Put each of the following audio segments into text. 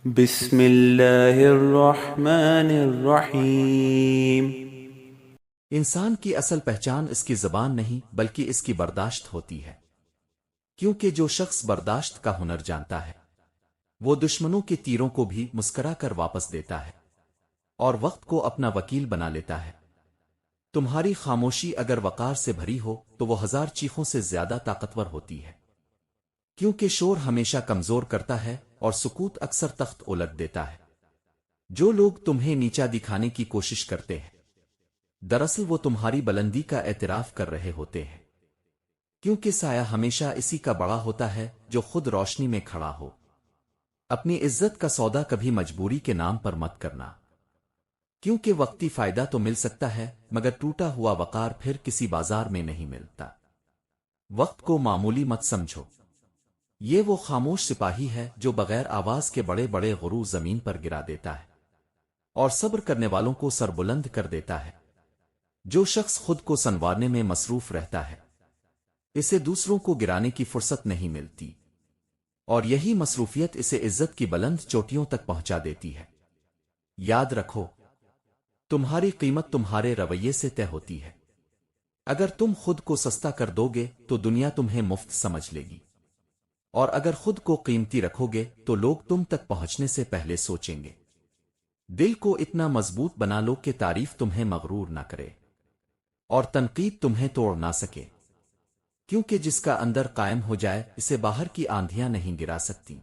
بسم اللہ الرحمن الرحیم۔ انسان کی اصل پہچان اس کی زبان نہیں بلکہ اس کی برداشت ہوتی ہے، کیونکہ جو شخص برداشت کا ہنر جانتا ہے وہ دشمنوں کے تیروں کو بھی مسکرا کر واپس دیتا ہے اور وقت کو اپنا وکیل بنا لیتا ہے۔ تمہاری خاموشی اگر وقار سے بھری ہو تو وہ ہزار چیخوں سے زیادہ طاقتور ہوتی ہے، کیونکہ شور ہمیشہ کمزور کرتا ہے اور سکوت اکثر تخت الٹ دیتا ہے۔ جو لوگ تمہیں نیچا دکھانے کی کوشش کرتے ہیں دراصل وہ تمہاری بلندی کا اعتراف کر رہے ہوتے ہیں، کیونکہ سایہ ہمیشہ اسی کا بڑا ہوتا ہے جو خود روشنی میں کھڑا ہو۔ اپنی عزت کا سودا کبھی مجبوری کے نام پر مت کرنا، کیونکہ وقتی فائدہ تو مل سکتا ہے مگر ٹوٹا ہوا وقار پھر کسی بازار میں نہیں ملتا۔ وقت کو معمولی مت سمجھو، یہ وہ خاموش سپاہی ہے جو بغیر آواز کے بڑے بڑے غرور زمین پر گرا دیتا ہے اور صبر کرنے والوں کو سربلند کر دیتا ہے۔ جو شخص خود کو سنوارنے میں مصروف رہتا ہے اسے دوسروں کو گرانے کی فرصت نہیں ملتی، اور یہی مصروفیت اسے عزت کی بلند چوٹیوں تک پہنچا دیتی ہے۔ یاد رکھو، تمہاری قیمت تمہارے رویے سے طے ہوتی ہے۔ اگر تم خود کو سستا کر دو گے تو دنیا تمہیں مفت سمجھ لے گی، اور اگر خود کو قیمتی رکھو گے تو لوگ تم تک پہنچنے سے پہلے سوچیں گے۔ دل کو اتنا مضبوط بنا لو کہ تعریف تمہیں مغرور نہ کرے اور تنقید تمہیں توڑ نہ سکے، کیونکہ جس کا اندر قائم ہو جائے اسے باہر کی آندھیاں نہیں گرا سکتی۔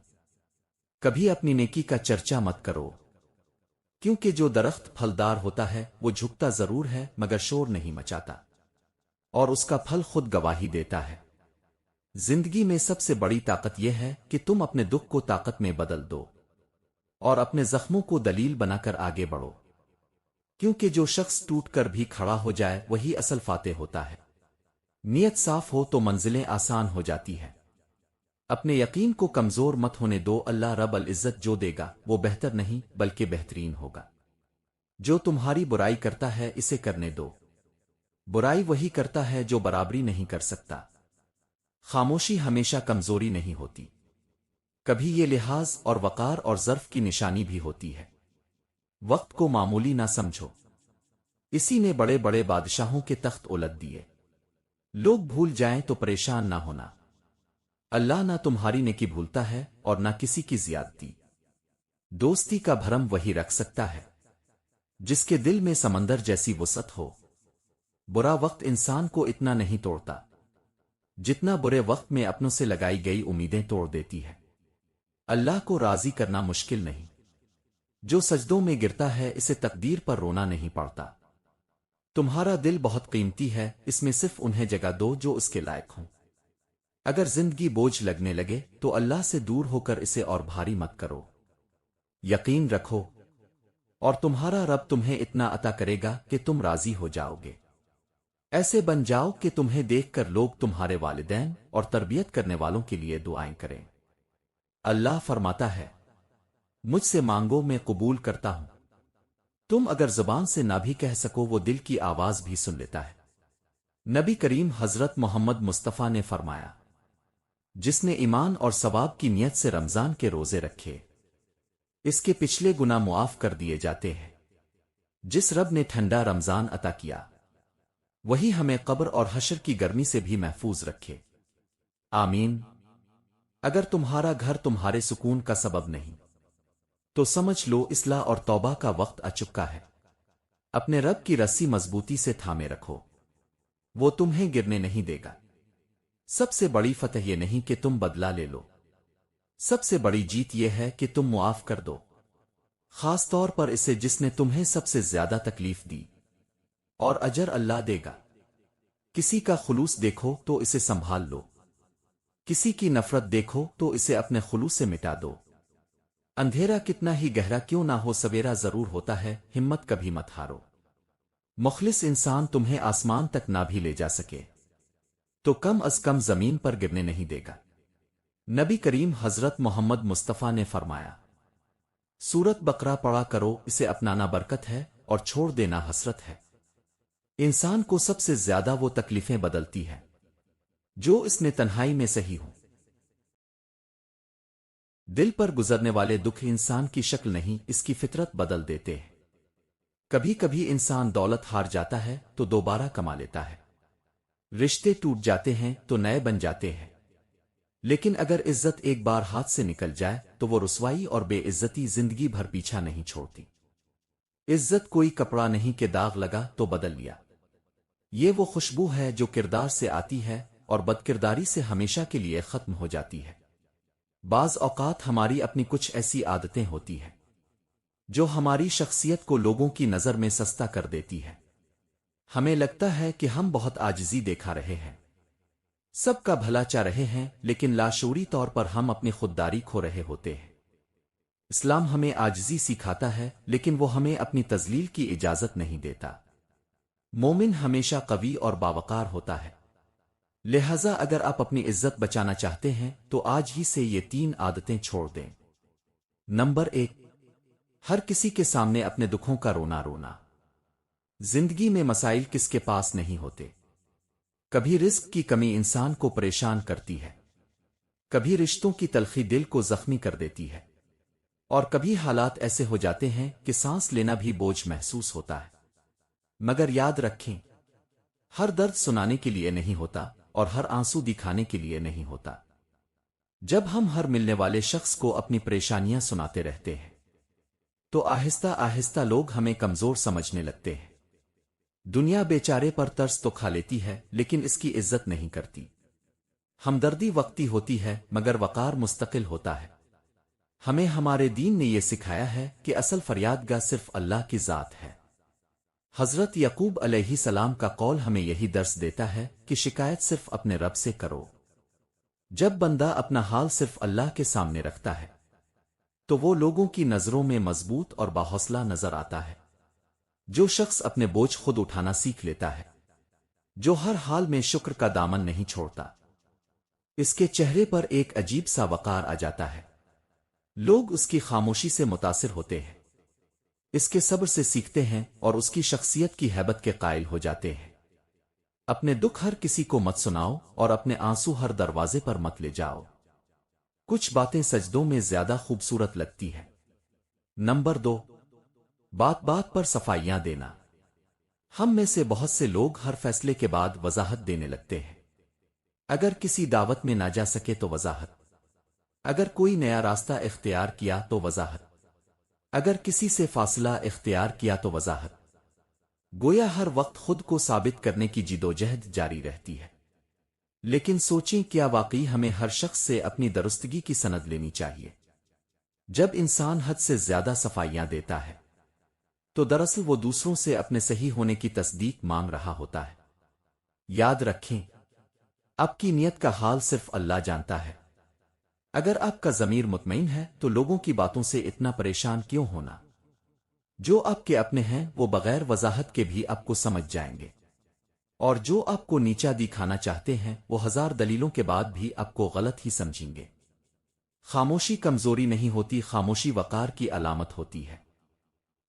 کبھی اپنی نیکی کا چرچا مت کرو، کیونکہ جو درخت پھلدار ہوتا ہے وہ جھکتا ضرور ہے مگر شور نہیں مچاتا، اور اس کا پھل خود گواہی دیتا ہے۔ زندگی میں سب سے بڑی طاقت یہ ہے کہ تم اپنے دکھ کو طاقت میں بدل دو اور اپنے زخموں کو دلیل بنا کر آگے بڑھو، کیونکہ جو شخص ٹوٹ کر بھی کھڑا ہو جائے وہی اصل فاتح ہوتا ہے۔ نیت صاف ہو تو منزلیں آسان ہو جاتی ہیں۔ اپنے یقین کو کمزور مت ہونے دو، اللہ رب العزت جو دے گا وہ بہتر نہیں بلکہ بہترین ہوگا۔ جو تمہاری برائی کرتا ہے اسے کرنے دو، برائی وہی کرتا ہے جو برابری نہیں کر سکتا۔ خاموشی ہمیشہ کمزوری نہیں ہوتی، کبھی یہ لحاظ اور وقار اور ظرف کی نشانی بھی ہوتی ہے۔ وقت کو معمولی نہ سمجھو، اسی نے بڑے بڑے بادشاہوں کے تخت الٹ دیے۔ لوگ بھول جائیں تو پریشان نہ ہونا، اللہ نہ تمہاری نیکی بھولتا ہے اور نہ کسی کی زیادتی۔ دوستی کا بھرم وہی رکھ سکتا ہے جس کے دل میں سمندر جیسی وسعت ہو۔ برا وقت انسان کو اتنا نہیں توڑتا جتنا برے وقت میں اپنوں سے لگائی گئی امیدیں توڑ دیتی ہے۔ اللہ کو راضی کرنا مشکل نہیں، جو سجدوں میں گرتا ہے اسے تقدیر پر رونا نہیں پڑتا۔ تمہارا دل بہت قیمتی ہے، اس میں صرف انہیں جگہ دو جو اس کے لائق ہوں۔ اگر زندگی بوجھ لگنے لگے تو اللہ سے دور ہو کر اسے اور بھاری مت کرو۔ یقین رکھو اور تمہارا رب تمہیں اتنا عطا کرے گا کہ تم راضی ہو جاؤ گے۔ ایسے بن جاؤ کہ تمہیں دیکھ کر لوگ تمہارے والدین اور تربیت کرنے والوں کے لیے دعائیں کریں۔ اللہ فرماتا ہے، مجھ سے مانگو میں قبول کرتا ہوں۔ تم اگر زبان سے نہ بھی کہہ سکو وہ دل کی آواز بھی سن لیتا ہے۔ نبی کریم حضرت محمد مصطفیٰ نے فرمایا، جس نے ایمان اور ثواب کی نیت سے رمضان کے روزے رکھے اس کے پچھلے گناہ معاف کر دیے جاتے ہیں۔ جس رب نے ٹھنڈا رمضان عطا کیا وہی ہمیں قبر اور حشر کی گرمی سے بھی محفوظ رکھے، آمین۔ اگر تمہارا گھر تمہارے سکون کا سبب نہیں تو سمجھ لو اصلاح اور توبہ کا وقت آ چکا ہے۔ اپنے رب کی رسی مضبوطی سے تھامے رکھو، وہ تمہیں گرنے نہیں دے گا۔ سب سے بڑی فتح یہ نہیں کہ تم بدلہ لے لو، سب سے بڑی جیت یہ ہے کہ تم معاف کر دو، خاص طور پر اسے جس نے تمہیں سب سے زیادہ تکلیف دی، اور اجر اللہ دے گا۔ کسی کا خلوص دیکھو تو اسے سنبھال لو، کسی کی نفرت دیکھو تو اسے اپنے خلوص سے مٹا دو۔ اندھیرا کتنا ہی گہرا کیوں نہ ہو سویرا ضرور ہوتا ہے، ہمت کبھی مت ہارو۔ مخلص انسان تمہیں آسمان تک نہ بھی لے جا سکے تو کم از کم زمین پر گرنے نہیں دے گا۔ نبی کریم حضرت محمد مصطفیٰ نے فرمایا، سورت بقرہ پڑھا کرو، اسے اپنانا برکت ہے اور چھوڑ دینا حسرت ہے۔ انسان کو سب سے زیادہ وہ تکلیفیں بدلتی ہے جو اس نے تنہائی میں سہی ہوں۔ دل پر گزرنے والے دکھ انسان کی شکل نہیں، اس کی فطرت بدل دیتے ہیں۔ کبھی کبھی انسان دولت ہار جاتا ہے تو دوبارہ کما لیتا ہے، رشتے ٹوٹ جاتے ہیں تو نئے بن جاتے ہیں، لیکن اگر عزت ایک بار ہاتھ سے نکل جائے تو وہ رسوائی اور بے عزتی زندگی بھر پیچھا نہیں چھوڑتی۔ عزت کوئی کپڑا نہیں کہ داغ لگا تو بدل لیا، یہ وہ خوشبو ہے جو کردار سے آتی ہے اور بدکرداری سے ہمیشہ کے لیے ختم ہو جاتی ہے۔ بعض اوقات ہماری اپنی کچھ ایسی عادتیں ہوتی ہیں جو ہماری شخصیت کو لوگوں کی نظر میں سستا کر دیتی ہے۔ ہمیں لگتا ہے کہ ہم بہت عاجزی دکھا رہے ہیں، سب کا بھلا چاہ رہے ہیں، لیکن لاشعوری طور پر ہم اپنی خودداری کھو رہے ہوتے ہیں۔ اسلام ہمیں عاجزی سکھاتا ہے، لیکن وہ ہمیں اپنی تذلیل کی اجازت نہیں دیتا۔ مومن ہمیشہ قوی اور باوقار ہوتا ہے، لہذا اگر آپ اپنی عزت بچانا چاہتے ہیں تو آج ہی سے یہ 3 عادتیں چھوڑ دیں۔ نمبر 1، ہر کسی کے سامنے اپنے دکھوں کا رونا۔ زندگی میں مسائل کس کے پاس نہیں ہوتے۔ کبھی رزق کی کمی انسان کو پریشان کرتی ہے، کبھی رشتوں کی تلخی دل کو زخمی کر دیتی ہے، اور کبھی حالات ایسے ہو جاتے ہیں کہ سانس لینا بھی بوجھ محسوس ہوتا ہے۔ مگر یاد رکھیں، ہر درد سنانے کے لیے نہیں ہوتا اور ہر آنسو دکھانے کے لیے نہیں ہوتا۔ جب ہم ہر ملنے والے شخص کو اپنی پریشانیاں سناتے رہتے ہیں تو آہستہ آہستہ لوگ ہمیں کمزور سمجھنے لگتے ہیں۔ دنیا بیچارے پر ترس تو کھا لیتی ہے لیکن اس کی عزت نہیں کرتی۔ ہمدردی وقتی ہوتی ہے مگر وقار مستقل ہوتا ہے۔ ہمیں ہمارے دین نے یہ سکھایا ہے کہ اصل فریاد گاہ صرف اللہ کی ذات ہے۔ حضرت یعقوب علیہ السلام کا قول ہمیں یہی درس دیتا ہے کہ شکایت صرف اپنے رب سے کرو۔ جب بندہ اپنا حال صرف اللہ کے سامنے رکھتا ہے تو وہ لوگوں کی نظروں میں مضبوط اور باحوصلہ نظر آتا ہے۔ جو شخص اپنے بوجھ خود اٹھانا سیکھ لیتا ہے، جو ہر حال میں شکر کا دامن نہیں چھوڑتا، اس کے چہرے پر ایک عجیب سا وقار آ جاتا ہے۔ لوگ اس کی خاموشی سے متاثر ہوتے ہیں، اس کے صبر سے سیکھتے ہیں اور اس کی شخصیت کی ہیبت کے قائل ہو جاتے ہیں۔ اپنے دکھ ہر کسی کو مت سناؤ اور اپنے آنسو ہر دروازے پر مت لے جاؤ۔ کچھ باتیں سجدوں میں زیادہ خوبصورت لگتی ہیں۔ نمبر 2، بات بات پر صفائیاں دینا۔ ہم میں سے بہت سے لوگ ہر فیصلے کے بعد وضاحت دینے لگتے ہیں۔ اگر کسی دعوت میں نہ جا سکے تو وضاحت، اگر کوئی نیا راستہ اختیار کیا تو وضاحت، اگر کسی سے فاصلہ اختیار کیا تو وضاحت۔ گویا ہر وقت خود کو ثابت کرنے کی جدوجہد جاری رہتی ہے۔ لیکن سوچیں، کیا واقعی ہمیں ہر شخص سے اپنی درستگی کی سند لینی چاہیے؟ جب انسان حد سے زیادہ صفائیاں دیتا ہے تو دراصل وہ دوسروں سے اپنے صحیح ہونے کی تصدیق مانگ رہا ہوتا ہے۔ یاد رکھیں، آپ کی نیت کا حال صرف اللہ جانتا ہے۔ اگر آپ کا ضمیر مطمئن ہے تو لوگوں کی باتوں سے اتنا پریشان کیوں ہونا؟ جو آپ کے اپنے ہیں وہ بغیر وضاحت کے بھی آپ کو سمجھ جائیں گے، اور جو آپ کو نیچا دکھانا چاہتے ہیں وہ 1000 دلیلوں کے بعد بھی آپ کو غلط ہی سمجھیں گے۔ خاموشی کمزوری نہیں ہوتی، خاموشی وقار کی علامت ہوتی ہے۔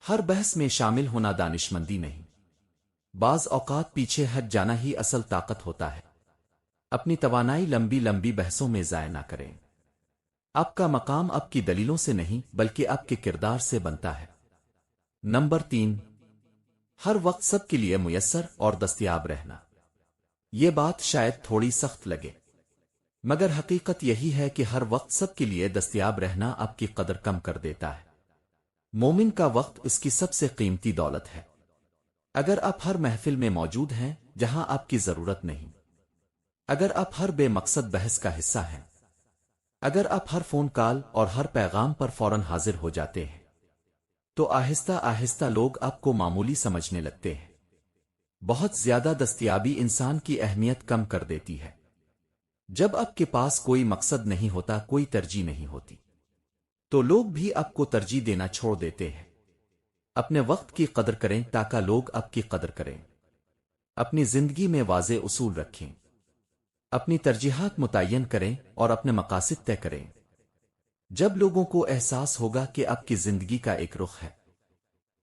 ہر بحث میں شامل ہونا دانشمندی نہیں، بعض اوقات پیچھے ہٹ جانا ہی اصل طاقت ہوتا ہے۔ اپنی توانائی لمبی لمبی بحثوں میں ضائع نہ کریں۔ آپ کا مقام آپ کی دلیلوں سے نہیں بلکہ آپ کے کردار سے بنتا ہے۔ نمبر 3، ہر وقت سب کے لیے میسر اور دستیاب رہنا۔ یہ بات شاید تھوڑی سخت لگے، مگر حقیقت یہی ہے کہ ہر وقت سب کے لیے دستیاب رہنا آپ کی قدر کم کر دیتا ہے۔ مومن کا وقت اس کی سب سے قیمتی دولت ہے۔ اگر آپ ہر محفل میں موجود ہیں جہاں آپ کی ضرورت نہیں، اگر آپ ہر بے مقصد بحث کا حصہ ہیں، اگر آپ ہر فون کال اور ہر پیغام پر فوراً حاضر ہو جاتے ہیں، تو آہستہ آہستہ لوگ آپ کو معمولی سمجھنے لگتے ہیں۔ بہت زیادہ دستیابی انسان کی اہمیت کم کر دیتی ہے۔ جب آپ کے پاس کوئی مقصد نہیں ہوتا، کوئی ترجیح نہیں ہوتی، تو لوگ بھی آپ کو ترجیح دینا چھوڑ دیتے ہیں۔ اپنے وقت کی قدر کریں تاکہ لوگ آپ کی قدر کریں۔ اپنی زندگی میں واضح اصول رکھیں، اپنی ترجیحات متعین کریں اور اپنے مقاصد طے کریں۔ جب لوگوں کو احساس ہوگا کہ آپ کی زندگی کا ایک رخ ہے،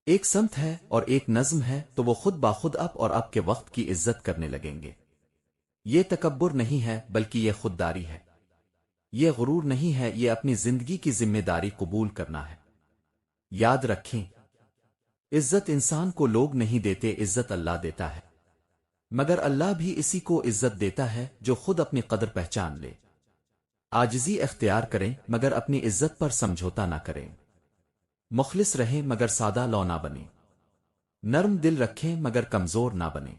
ایک سمت ہے اور ایک نظم ہے، تو وہ خود بخود آپ اور آپ کے وقت کی عزت کرنے لگیں گے۔ یہ تکبر نہیں ہے بلکہ یہ خودداری ہے۔ یہ غرور نہیں ہے، یہ اپنی زندگی کی ذمہ داری قبول کرنا ہے۔ یاد رکھیں، عزت انسان کو لوگ نہیں دیتے، عزت اللہ دیتا ہے، مگر اللہ بھی اسی کو عزت دیتا ہے جو خود اپنی قدر پہچان لے۔ عاجزی اختیار کریں مگر اپنی عزت پر سمجھوتا نہ کریں۔ مخلص رہیں مگر سادہ لو نہ بنیں۔ نرم دل رکھیں مگر کمزور نہ بنیں۔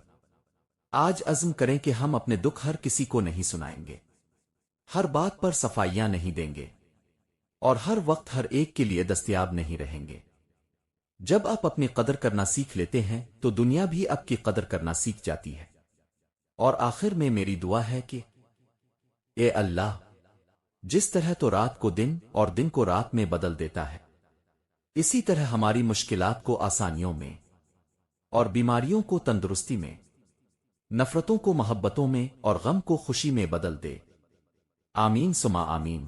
آج عزم کریں کہ ہم اپنے دکھ ہر کسی کو نہیں سنائیں گے، ہر بات پر صفائیاں نہیں دیں گے، اور ہر وقت ہر ایک کے لیے دستیاب نہیں رہیں گے۔ جب آپ اپنی قدر کرنا سیکھ لیتے ہیں تو دنیا بھی آپ کی قدر کرنا سیکھ جاتی ہے۔ اور آخر میں میری دعا ہے کہ اے اللہ، جس طرح تو رات کو دن اور دن کو رات میں بدل دیتا ہے، اسی طرح ہماری مشکلات کو آسانیوں میں اور بیماریوں کو تندرستی میں، نفرتوں کو محبتوں میں اور غم کو خوشی میں بدل دے۔ آمین ثم آمین۔